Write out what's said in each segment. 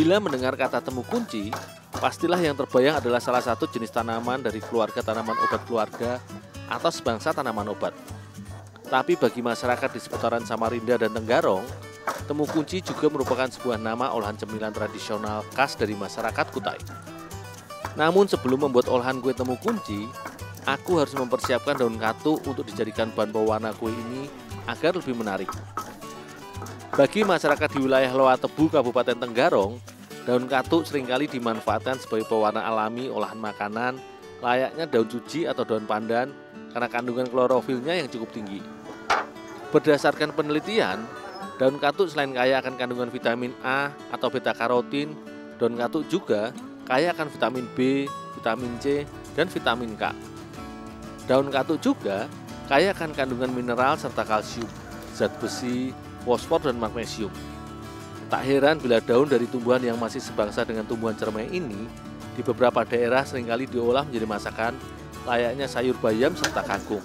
Bila mendengar kata temu kunci, pastilah yang terbayang adalah salah satu jenis tanaman dari keluarga tanaman obat keluarga atau sebangsa tanaman obat. Tapi bagi masyarakat di seputaran Samarinda dan Tenggarong, temu kunci juga merupakan sebuah nama olahan cemilan tradisional khas dari masyarakat Kutai. Namun sebelum membuat olahan kue temu kunci, aku harus mempersiapkan daun katu untuk dijadikan bahan pewarna kue ini agar lebih menarik. Bagi masyarakat di wilayah Loa Tebu, Kabupaten Tenggarong, daun katuk seringkali dimanfaatkan sebagai pewarna alami olahan makanan, layaknya daun suji atau daun pandan karena kandungan klorofilnya yang cukup tinggi. Berdasarkan penelitian, daun katuk selain kaya akan kandungan vitamin A atau beta karotin, daun katuk juga kaya akan vitamin B, vitamin C, dan vitamin K. Daun katuk juga kaya akan kandungan mineral serta kalsium, zat besi, fosfor, dan magnesium. Tak heran bila daun dari tumbuhan yang masih sebangsa dengan tumbuhan cermai ini di beberapa daerah seringkali diolah menjadi masakan layaknya sayur bayam serta kangkung.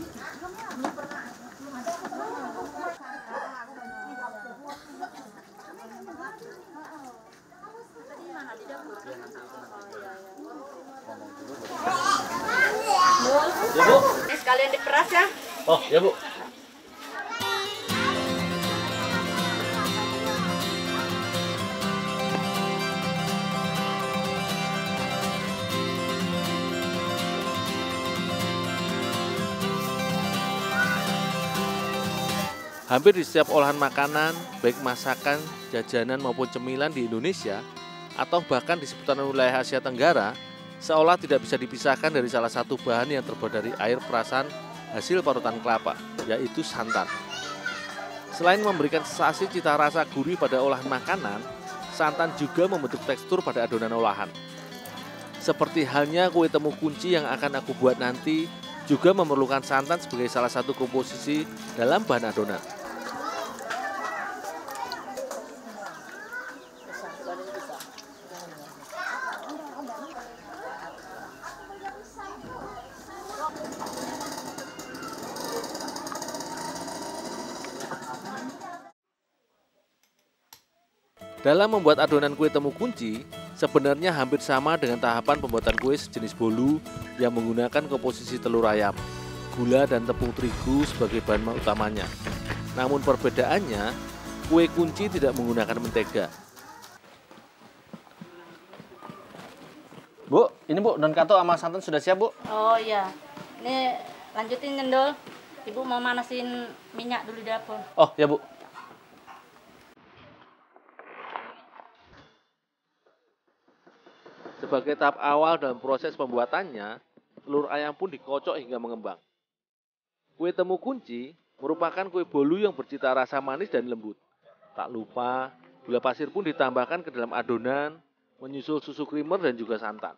Ya, Bu. Ini sekalian diperas ya. Oh, ya, Bu. Hampir di setiap olahan makanan, baik masakan, jajanan maupun cemilan di Indonesia, atau bahkan di seputaran wilayah Asia Tenggara, seolah tidak bisa dipisahkan dari salah satu bahan yang terbuat dari air perasan hasil parutan kelapa, yaitu santan. Selain memberikan sensasi cita rasa gurih pada olahan makanan, santan juga membentuk tekstur pada adonan olahan. Seperti halnya kue temu kunci yang akan aku buat nanti, juga memerlukan santan sebagai salah satu komposisi dalam bahan adonan. Dalam membuat adonan kue temu kunci, sebenarnya hampir sama dengan tahapan pembuatan kue sejenis bolu yang menggunakan komposisi telur ayam, gula, dan tepung terigu sebagai bahan utamanya. Namun perbedaannya, kue kunci tidak menggunakan mentega. Bu, ini Bu, daun katuk sama santan sudah siap, Bu? Oh iya. Ini lanjutin nyendol. Ibu mau manasin minyak dulu di dapur. Oh, ya, Bu. Sebagai tahap awal dalam proses pembuatannya, telur ayam pun dikocok hingga mengembang. Kue temu kunci merupakan kue bolu yang bercita rasa manis dan lembut. Tak lupa, gula pasir pun ditambahkan ke dalam adonan, menyusul susu krimer dan juga santan.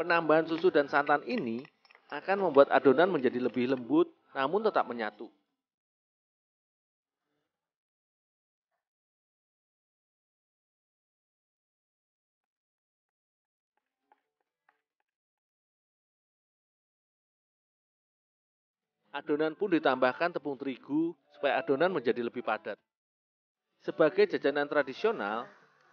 Penambahan susu dan santan ini akan membuat adonan menjadi lebih lembut namun tetap menyatu. Adonan pun ditambahkan tepung terigu supaya adonan menjadi lebih padat. Sebagai jajanan tradisional,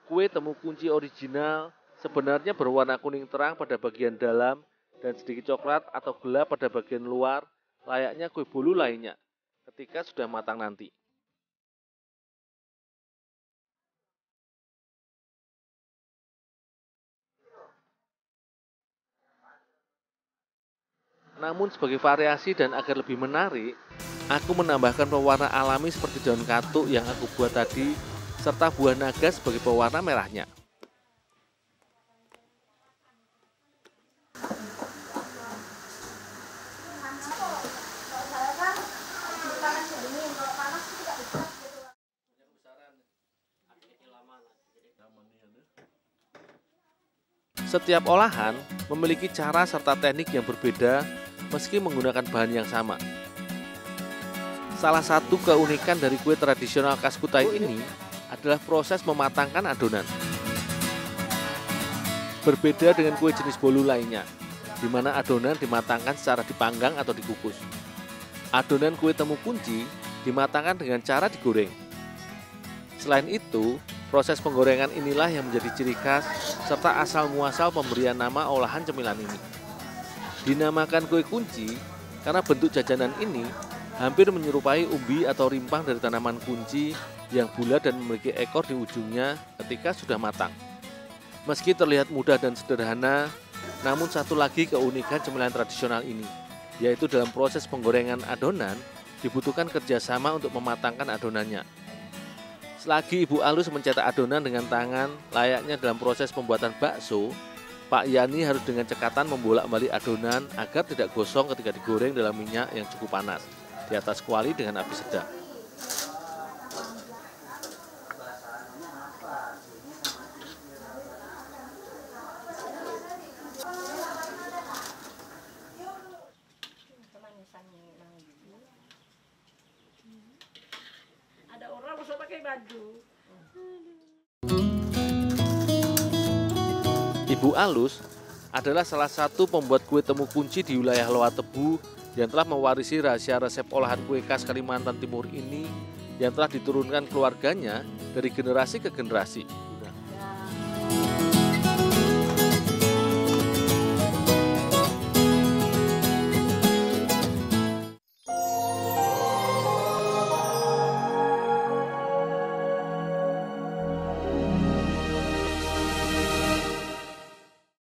kue temu kunci original sebenarnya berwarna kuning terang pada bagian dalam dan sedikit coklat atau gelap pada bagian luar, layaknya kue bolu lainnya ketika sudah matang nanti. Namun sebagai variasi dan agar lebih menarik, aku menambahkan pewarna alami seperti daun katuk yang aku buat tadi, serta buah naga sebagai pewarna merahnya. Setiap olahan memiliki cara serta teknik yang berbeda meski menggunakan bahan yang sama. Salah satu keunikan dari kue tradisional khas Kutai ini adalah proses mematangkan adonan. Berbeda dengan kue jenis bolu lainnya, di mana adonan dimatangkan secara dipanggang atau dikukus. Adonan kue temu kunci dimatangkan dengan cara digoreng. Selain itu, Proses penggorengan inilah yang menjadi ciri khas serta asal muasal pemberian nama olahan cemilan ini. Dinamakan kue kunci karena bentuk jajanan ini hampir menyerupai umbi atau rimpang dari tanaman kunci yang bulat dan memiliki ekor di ujungnya ketika sudah matang. Meski terlihat mudah dan sederhana, namun satu lagi keunikan cemilan tradisional ini, yaitu dalam proses penggorengan adonan dibutuhkan kerjasama untuk mematangkan adonannya. Selagi Ibu Alus mencetak adonan dengan tangan layaknya dalam proses pembuatan bakso, Pak Yani harus dengan cekatan membolak-balik adonan agar tidak gosong ketika digoreng dalam minyak yang cukup panas di atas kuali dengan api sedang. Ada orang bisa pakai baju. Ibu Alus adalah salah satu pembuat kue temu kunci di wilayah Loa Tebu yang telah mewarisi rahasia resep olahan kue khas Kalimantan Timur ini yang telah diturunkan keluarganya dari generasi ke generasi.